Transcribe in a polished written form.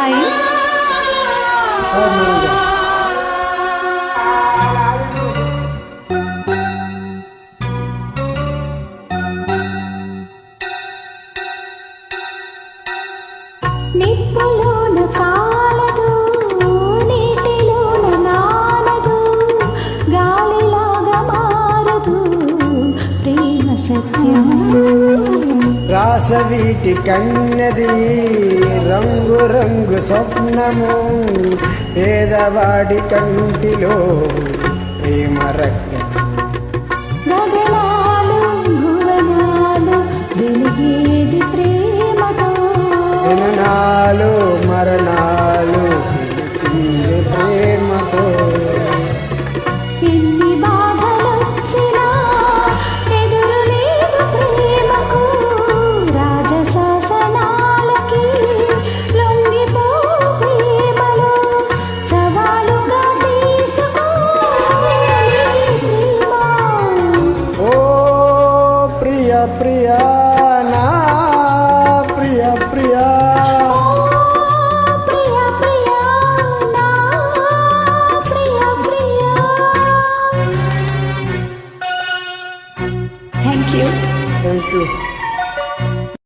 Hi. నిప్పులోన కాలదు, నీటిలోన నానదు, గాలిలాగా మారదు ప్రేమ సత్యం. రాసవీటి కన్నది రంగు రంగు స్వప్నము, పేదవాడి కంటిలో ప్రేమ రక్తం. గగనాలు భువనాలు వెలిగేది ప్రేమతో, జననాలు మరణాలు పిలిచింది ప్రేమతో. ఎన్ని బాధలొచ్చినా ఎదురు లేదు ప్రేమకు, రాజశాసనాలకి లొంగిపో ప్రేమలో, సవాలుగా తీసుకో ప్రేమ. ఓ ప్రియ ప్రియ నా ప్రియ ప్రియ, ప్రియ ప్రియ నా ప్రియ ప్రియ. Thank you. Thank you.